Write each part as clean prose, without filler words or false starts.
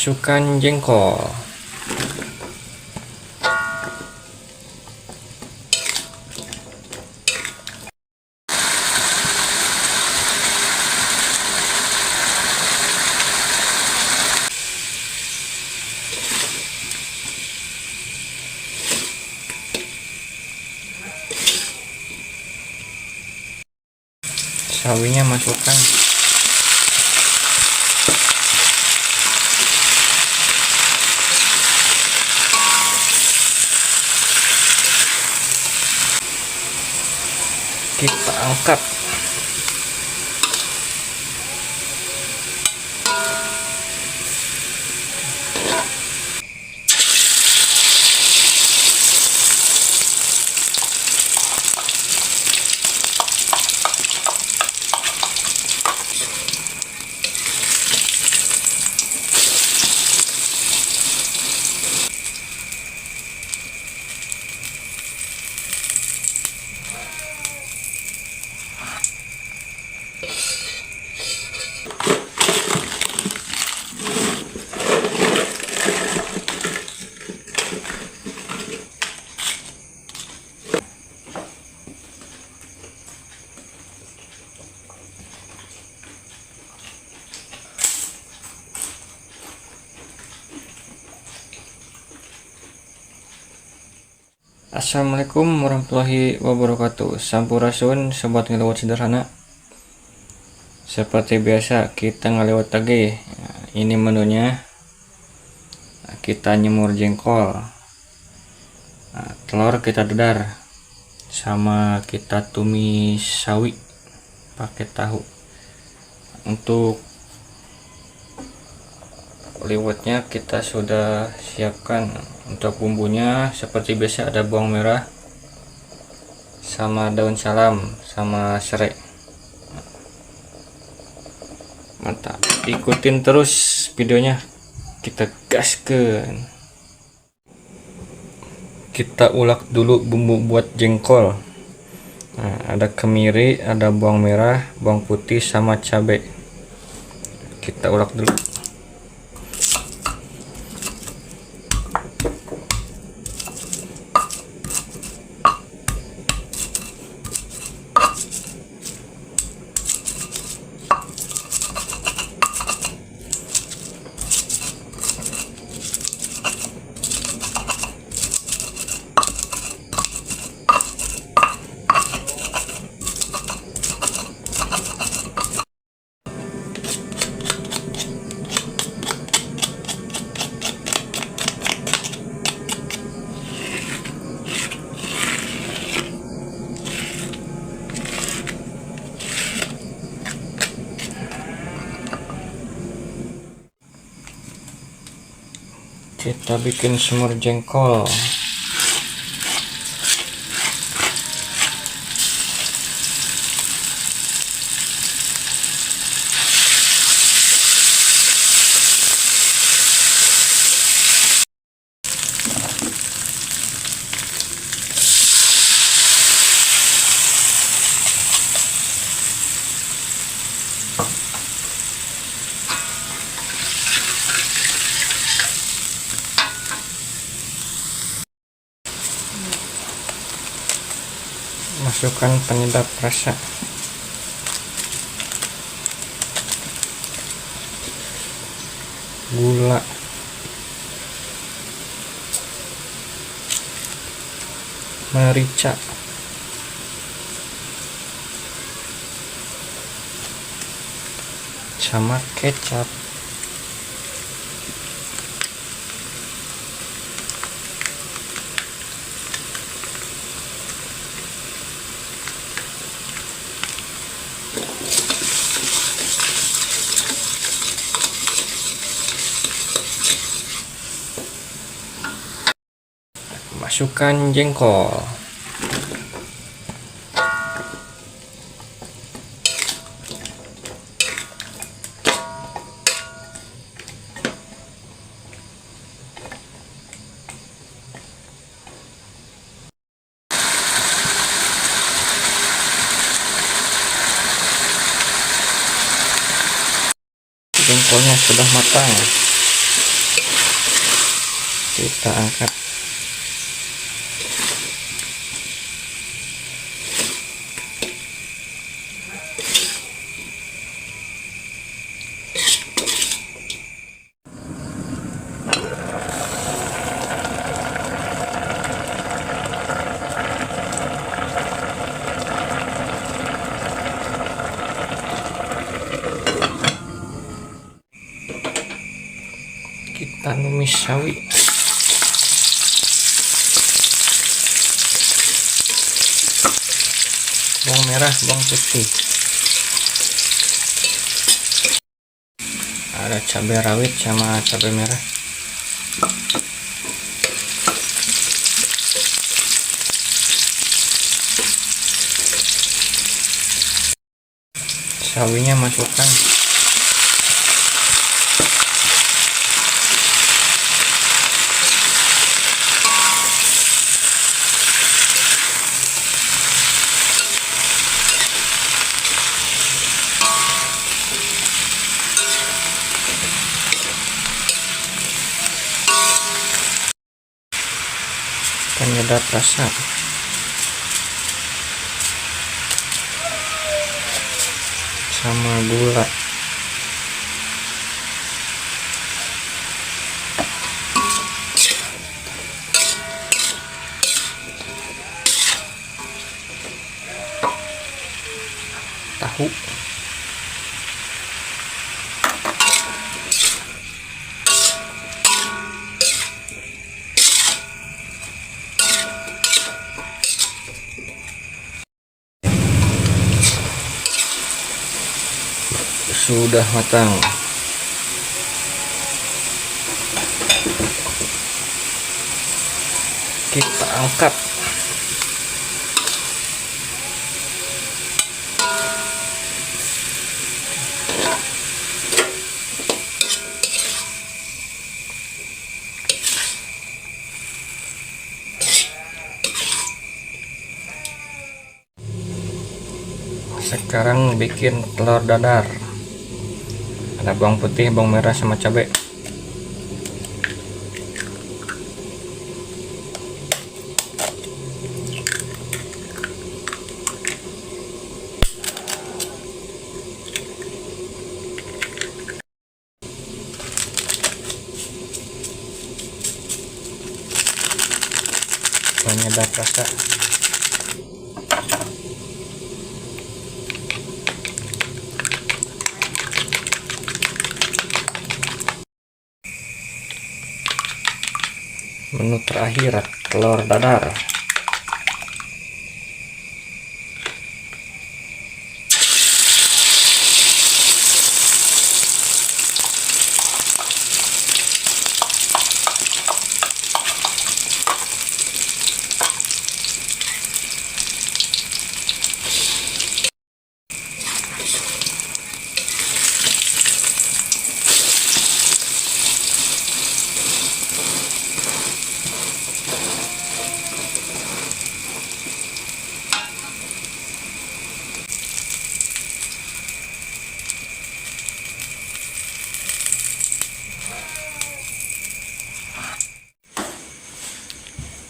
Masukkan jengkol. Sawinya masukkan. Kita angkat. Assalamualaikum warahmatullahi wabarakatuh. Sampurasun sobat ngelewat sederhana. Seperti biasa kita ngelewat lagi. Ini menunya. Kita nyemur jengkol. Telur kita dadar. Sama kita tumis sawi pakai tahu. Untuk liwetnya kita sudah siapkan. Untuk bumbunya seperti biasa ada bawang merah sama daun salam sama serai. Mantap, ikutin terus videonya, kita gaskan. Kita ulek dulu bumbu buat jengkol. Ada kemiri, ada bawang merah, bawang putih sama cabai. Kita ulek dulu. Kita bikin semur jengkol. Masukkan penyedap rasa. Gula. Merica. Sama kecap. Masukkan jengkol. Jengkolnya sudah matang. kita angkat. Kita numis sawi. Bawang merah, bawang putih. Ada cabai rawit sama cabai merah. Sawinya masukkan. Penyedap rasa. Sama gula. Tahu. Sudah matang. Kita angkat. Sekarang bikin telur dadar. Ada bawang putih, bawang merah sama cabai. Penyedap rasa. Menu terakhir, telur dadar.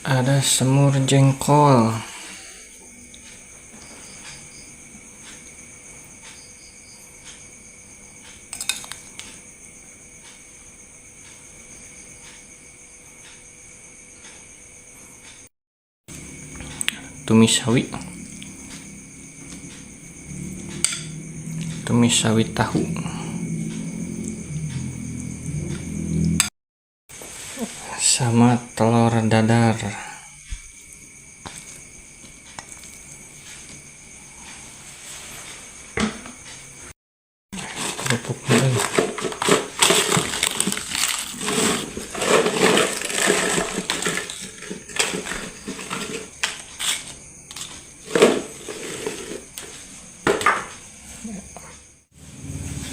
Ada semur jengkol. Tumis sawi. Tumis sawi tahu. Sama telur dadar. Kerupuk mie.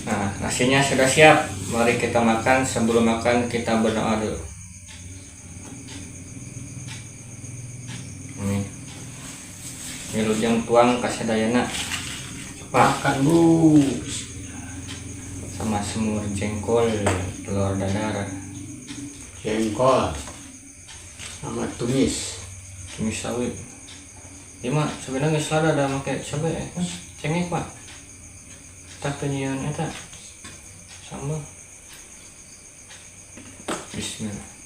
Nah, nasinya sudah siap. Mari kita makan. Sebelum makan kita berdoa dulu. Wilujeng tuang kasih dayana. Makan bu. Sama semur jengkol, telur dadar. Jengkol. sama tumis sawi. Ieu mah sebenarnya geus lada da make cabe cengek mah. Tak nyieun eta sambal. Bismillah.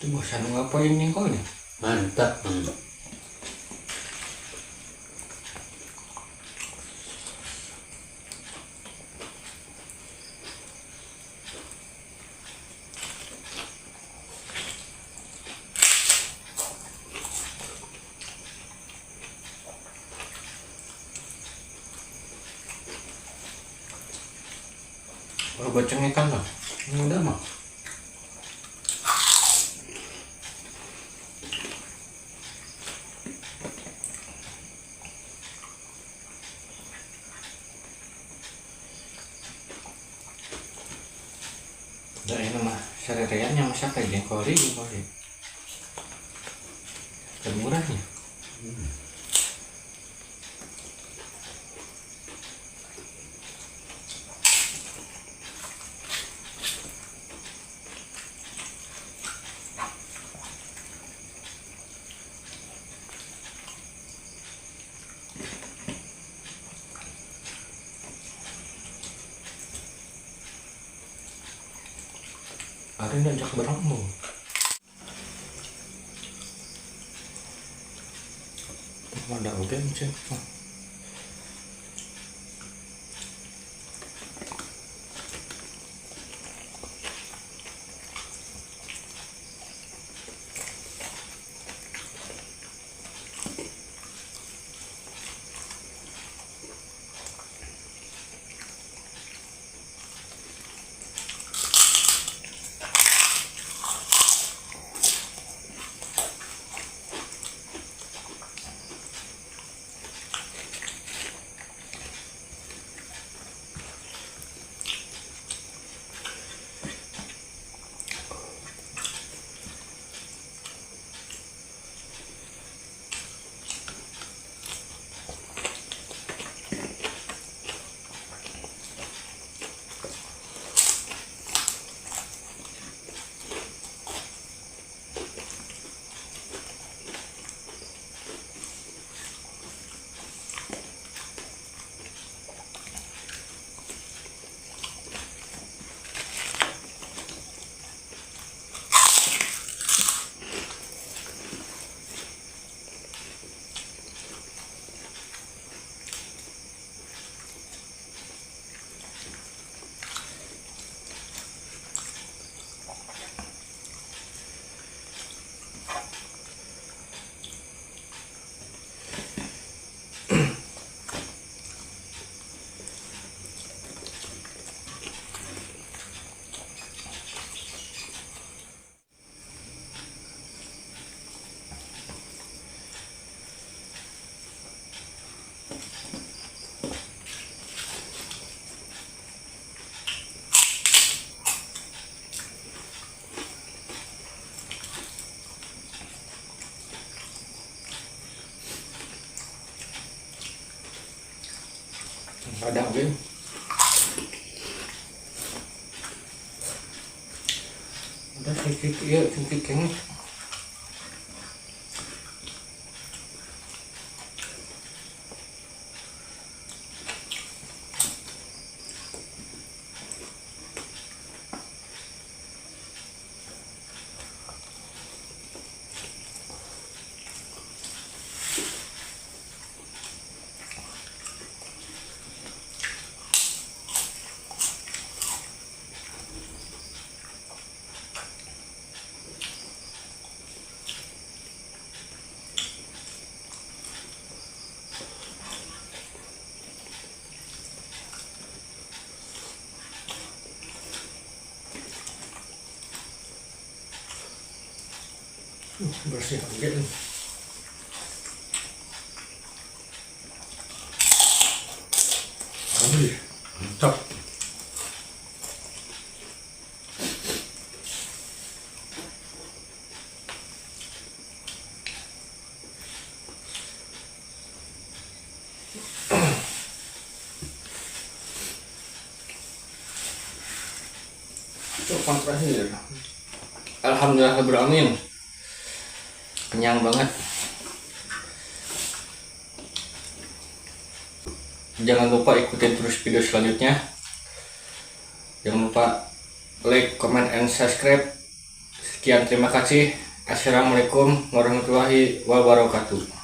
Itu bosan ngapain nih kau nih? mantap. Kalau buat cengekan lah. Udah mah Udah ini mah serereannya masak kayak jengkoli. Termurahnya. Ada yang ajak berangmu. Ada oke macam. Ada oke. Udah sedikit ya sedikit kayaknya. Bersih banget nih. Mantap. Coba terakhir. Alhamdulillah beramin. Kenyang banget. Jangan lupa ikutin terus video selanjutnya. Jangan lupa like, comment, and subscribe. Sekian, terima kasih. Assalamualaikum warahmatullahi wabarakatuh.